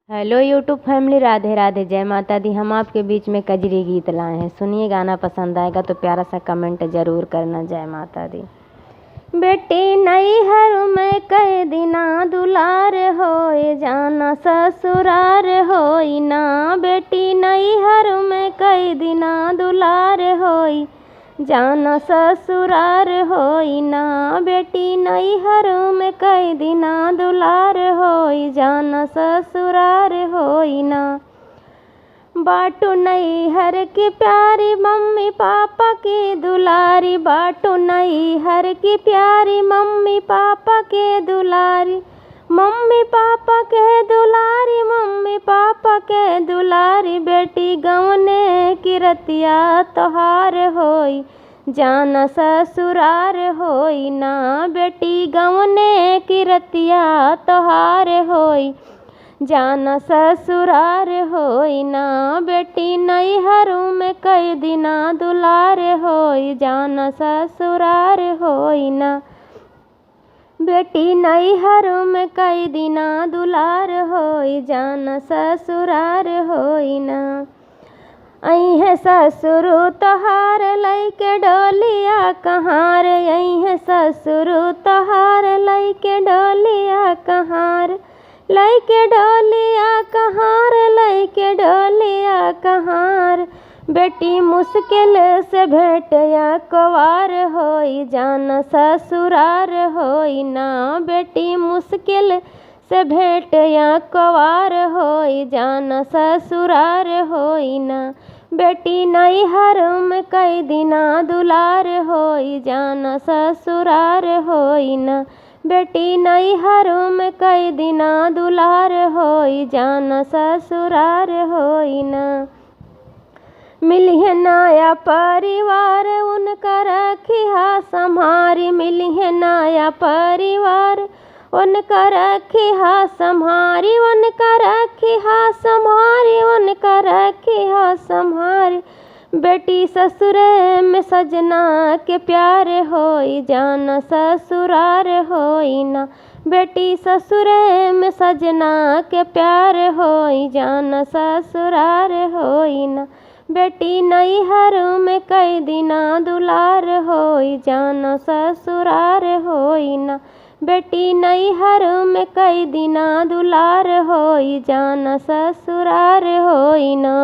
Hello YouTube family, Radhe Radhe, जय माता दी। हम आपके बीच में कजरी गीत लाए हैं, सुनिए। गाना पसंद आएगा तो प्यारा सा कमेंट जरूर करना। जय माता दी। बेटी नैहर में कई दिना दुलार होए जाना ससुरार होई ना। बेटी नैहर में कई दिना दुलार होई जाना ससुरार होई ना। बेटी नैहर में कई दिना दुलार होई जाना ससुरार होई ना। बाटू नैहर की प्यारी मम्मी पापा की दुलारी, बाटू नैहर की प्यारी मम्मी पापा के दुलारी, मम्मी पापा के दुलारी, मम्मी पापा के दुलारी। बेटी गवने की रतिया तोहार होई जाना ससुरार होई ना। बेटी गवने की रतिया तोहार होई जाना ससुरार होई ना। बेटी नैहर में कई दिना दुलार होई जाना ससुरार होई ना। बेटी नैहर में कई दिना दुलार होई जाना ससुरार होई ना। अइहे ससुरु तोहार लइके डोलिया कहार, अइहे ससुरु तोहार लइके डोलिया कहार, लइके डोलिया कहार, लइके डोलिया कहार। बेटी मुश्किल से भेटया कवार होई जाना ससुरार होई ना। बेटी मुश्किल से भेटया कवार होई जाना ससुरार होई ना। बेटी नैहर में कई दिना दुलार होई जाना ससुरार होई ना। बेटी नैहर में कई दिना दुलार होई जाना ससुरार होई ना। मिलिहे नया परिवार उनका रखिहा संभारी, मिलिहे नया परिवार उनका रखिहा संभारी, उनका रखिहा संभारी, उनका रखिहा संभारी। बेटी ससुरे में सजना के प्यार होई जाना ससुरार होई ना। बेटी ससुरे में सजना के प्यार होई जाना ससुरार होई ना। बेटी नैहर में कई दिना दुलार होई जाना ससुरार होई ना। बेटी नैहर में कई दिना दुलार होई जाना ससुरार होई ना।